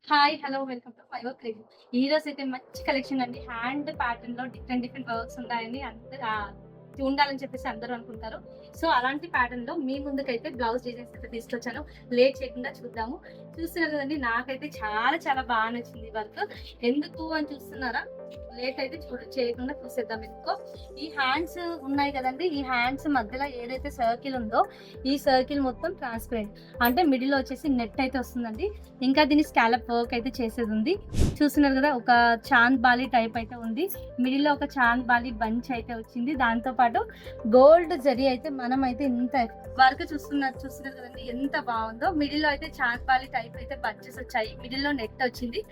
Hi. Hello. Welcome to my work review. ఈరోజైతే మంచి collection అండి. హ్యాండ్ ప్యాటర్న్‌లో డిఫరెంట్ డిఫరెంట్ వర్క్స్ ఉంటాయని ఉండాలని చెప్పేసి అందరూ అనుకుంటారు. సో, అలాంటి ప్యాటర్న్‌లో మీ ముందుకైతే బ్లౌజ్ డిజైన్స్ అయితే తీసుకొచ్చాను. లేట్ చేయకుండా చూద్దాము. చూస్తున్నారు కదండీ! నాకైతే చాలా చాలా బాగా నచ్చింది ఈ వర్క్. ఎందుకు అని చూస్తున్నారా? లేట్ అయితే చేయకుండా చూసేద్దాం ఎందుకో. ఈ హ్యాండ్స్ ఉన్నాయి కదండీ! ఈ హ్యాండ్స్ మధ్యలో ఏదైతే సర్కిల్ ఉందో, ఈ సర్కిల్ మొత్తం ట్రాన్స్‌పరెంట్. అంటే మిడిల్‌లో వచ్చేసి నెట్ అయితే వస్తుందండి. ఇంకా దీన్ని స్కాలప్ వర్క్ అయితే చేసేదుంది. చూస్తున్నారు కదా! ఒక చాంద్ బాలి టైప్ అయితే ఉంది. మిడిల్‌లో ఒక చాంద్ బాలి బంచ్ అయితే వచ్చింది. దాంతో పాటు గోల్డ్ జరీ అయితే మనమైతే ఇంత వర్క్ చూస్తున్నారు కదండీ! ఎంత బావుందో. మిడిల్‌లో అయితే చాంద్ బాలి టైప్ అయితే బంచెస్ వచ్చాయి. మిడిల్‌లో నెట్ వచ్చింది.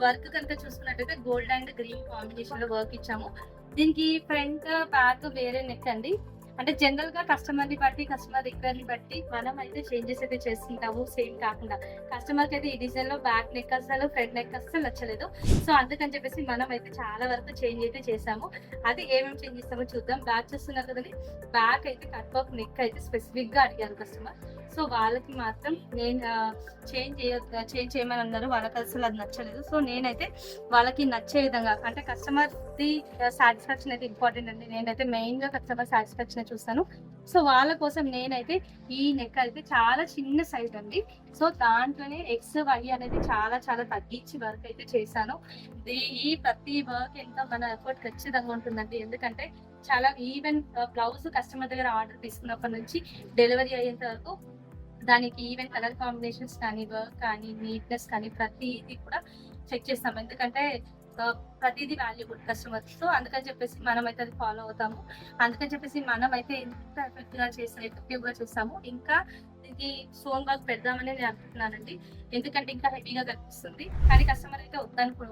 వర్క్ కనుక చూసుకున్నట్టయితే గోల్డ్ అండ్ గ్రీన్ కాంబినేషన్‌లో వర్క్ ఇచ్చాము. దీనికి ఫ్రంట్, బ్యాక్ వేరే నెక్ అండి. అంటే జనరల్‌గా కస్టమర్‌ని బట్టి, కస్టమర్ రిక్వైర్‌ని బట్టి మనమైతే చేంజెస్ అయితే చేసుకుంటాము సేమ్ కాకుండా. కస్టమర్‌కయితే ఈ డిజైన్‌లో బ్యాక్ నెక్ అస్సలు, ఫ్రంట్ నెక్ అస్సలు నచ్చలేదు. సో, అందుకని చెప్పేసి మనమైతే చాలా వరకు చేంజ్ అయితే చేసాము. అది ఏమేమి చేంజ్ చేసామో చూద్దాం. బ్యాక్ చూస్తున్నారు కదండీ! బ్యాక్ అయితే కట్ వర్క్ నెక్ అయితే స్పెసిఫిక్‌గా అడిగారు కస్టమర్. సో, వాళ్ళకి మాత్రం నేను చేంజ్ చేయమని అన్నారు. వాళ్ళకి అసలు అది నచ్చలేదు. సో, నేనైతే వాళ్ళకి నచ్చే విధంగా అంటే కస్టమర్‌ది సాటిస్ఫాక్షన్ అయితే ఇంపార్టెంట్ అండి. నేనైతే మెయిన్‌గా కస్టమర్ సాటిస్ఫాక్షనే చూస్తాను. సో, వాళ్ళ కోసం నేనైతే ఈ నెక్ అయితే చాలా చిన్న సైజ్ అండి. సో, దాంట్లోనే ఎక్స్, వై అనేది చాలా చాలా తగ్గించి వర్క్ అయితే చేశాను. ఈ ప్రతి వర్క్ ఎంత మన ఎఫర్ట్ ఖచ్చితంగా ఉంటుందండి. ఎందుకంటే చాలా ఈవెన్ బ్లౌజ్ కస్టమర్ దగ్గర ఆర్డర్ తీసుకున్నప్పటి నుంచి డెలివరీ అయ్యేంత వరకు దానికి ఈవెన్ కలర్ కాంబినేషన్స్ కానీ, వర్క్ కానీ, నీట్‌నెస్ కానీ ప్రతీది కూడా చెక్ చేస్తాం. ఎందుకంటే ప్రతీది వాల్యుబుల్ కస్టమర్‌కి. సో, అందుకని చెప్పేసి మనమైతే అది ఫాలో అవుతాము. అందుకని చెప్పేసి మనమైతే ఎంత ఎఫెక్టివ్‌గా చూస్తాము. ఇంకా దీనికి స్టోన్ వర్క్ పెడదామని నేను అనుకుంటున్నానండి. ఎందుకంటే ఇంకా హెవీగా కనిపిస్తుంది. కానీ కస్టమర్ అయితే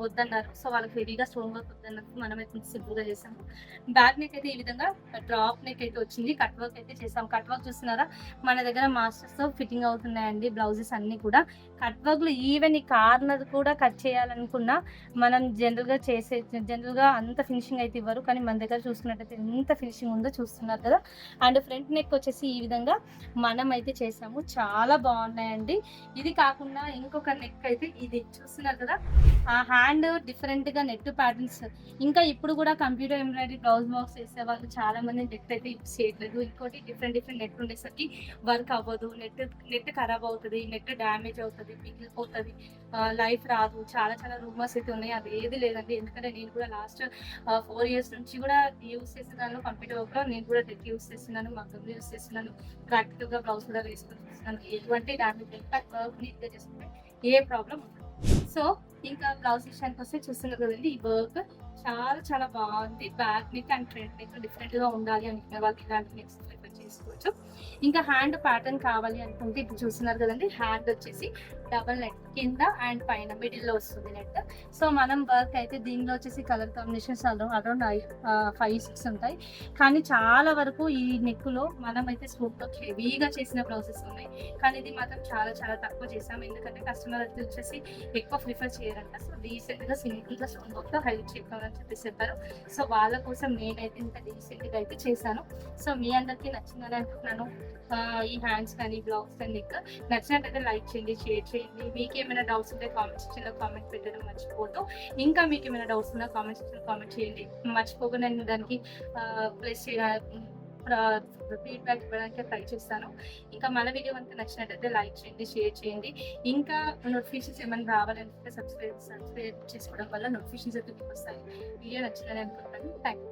వద్దన్నారు. సో, వాళ్ళకి హెవీగా స్టోన్ వర్క్ వద్దన్నప్పుడు మనమైతే సింపుల్‌గా చేసాము. బ్యాక్ నెక్ అయితే ఈ విధంగా డ్రాప్ నెక్ అయితే వచ్చింది. కట్ వర్క్ అయితే చేసాం. కట్ వర్క్ చూస్తున్నారా? మన దగ్గర మాస్టర్స్‌తో ఫిట్టింగ్ అవుతున్నాయండి బ్లౌజెస్ అన్నీ కూడా. కట్ వర్క్‌లో ఈవెన్ ఈ కార్నర్ కూడా కట్ చేయాలనుకున్నా మనం జనరల్‌గా అంత ఫినిషింగ్ అయితే ఇవ్వరు. కానీ మన దగ్గర చూసుకున్నట్టయితే ఎంత ఫినిషింగ్ ఉందో చూస్తున్నారు కదా! అండ్ ఫ్రంట్ నెక్ వచ్చేసి ఈ విధంగా మనమైతే చేసాము. చాలా బాగున్నాయండి. ఇది కాకుండా ఇంకొక నెక్ అయితే ఇది చూస్తున్నారు కదా! ఆ హ్యాండ్ డిఫరెంట్‌గా నెట్ ప్యాటర్న్స్ ఇంకా ఇప్పుడు కూడా కంప్యూటర్ ఎంబ్రాయిడరీ బ్లౌజ్ వర్క్స్ చేసేవాళ్ళు చాలా మంది నెట్ అయితే యూజ్ చేయట్లేదు. ఇంకోటి డిఫరెంట్ డిఫరెంట్ నెట్ ఉండేసరికి వర్క్ అవ్వదు. నెట్ ఖరాబ్ అవుతది. నెట్ డ్యామేజ్ అవుతది. పిగిలిపోతది. లైఫ్ రాదు. చాలా చాలా రూమర్స్ అయితే ఉన్నాయి. అది ఏది లేదండి. ఎందుకంటే నేను కూడా లాస్ట్ 4 ఇయర్స్ నుంచి కూడా యూజ్ చేసేదాన్ని కంప్యూటర్ వర్క్‌లో. నేను కూడా నెట్ యూజ్ చేస్తున్నాను. మగ్గం యూజ్ చేస్తున్నాను. ప్రాక్టికల్‌గా బ్లౌజ్ కూడా వేసుకొని చూస్తున్నాను. ఎటువంటి డ్యామేజ్ లేకుండా వర్క్ నీట్‌గా చేసుకుంటే ఏ ప్రాబ్లమ్ ఉండదు. సో, ఇంకా బ్లౌజ్ విషయానికొస్తే చూస్తున్నారు కదండీ! ఈ వర్క్ చాలా చాలా బావుంది. Back neck and front neck డిఫరెంట్‌గా ఉండాలి అనుకునే వాళ్ళకి ఇలాంటి నెక్స్ ప్రిఫర్ చేసుకోవచ్చు. ఇంకా హ్యాండ్ ప్యాటర్న్ కావాలి అనుకుంటే ఇప్పుడు చూస్తున్నారు కదండీ! హ్యాండ్ వచ్చేసి డబుల్ నెట్ కింద అండ్ పైన మిడిల్‌లో వస్తుంది నెట్. సో, మనం వర్క్ అయితే దీనిలో వచ్చేసి కలర్ కాంబినేషన్స్ అరౌండ్ 5, 6 ఉంటాయి. కానీ చాలా వరకు ఈ నెక్‌లో మనమైతే స్మూత్‌గా హెవీగా చేసిన బ్లౌజెస్ ఉన్నాయి. కానీ ఇది మాత్రం చాలా చాలా తక్కువ చేసాం. ఎందుకంటే కస్టమర్ వచ్చేసి ఎక్కువ ప్రిఫర్ చేయరంట. సో, రీసెంట్‌గా సింపుల్‌గా స్టోన్ వర్క్‌తో హైలైట్ చేద్దామని చెప్పేసి చెప్పారు. సో, వాళ్ళ కోసం నేనైతే ఇంత డీసెంట్‌గా అయితే చేశాను. సో, మీ అందరికీ నచ్చిందని అనుకుంటున్నాను. ఈ హ్యాండ్స్ కానీ, బ్లౌజ్ కానీ నెక్ నచ్చినట్టయితే లైక్ చేయండి, షేర్ చేయండి. మీకేమైనా డౌట్స్ ఉంటే కామెంట్ సెక్షన్‌లో కామెంట్ పెట్టడం మర్చిపోవద్దు. ఇంకా మీకేమైనా డౌట్స్ ఉన్నా కామెంట్ సెక్షన్‌లో కామెంట్ చేయండి. మర్చిపోకుండా నేను దానికి ప్లస్ ఫీడ్‌బ్యాక్ ఇవ్వడానికి ట్రై చేస్తాను. ఇంకా మన వీడియో కనుక నచ్చినట్టయితే లైక్ చేయండి, షేర్ చేయండి. ఇంకా నోటిఫికేషన్స్ ఏమైనా రావాలనుకుంటే సబ్స్క్రైబ్ చేసుకోవడం వల్ల నోటిఫికేషన్స్ అయితే మీకొస్తాయి. వీడియో నచ్చిందని అనుకుంటాను. Thank you.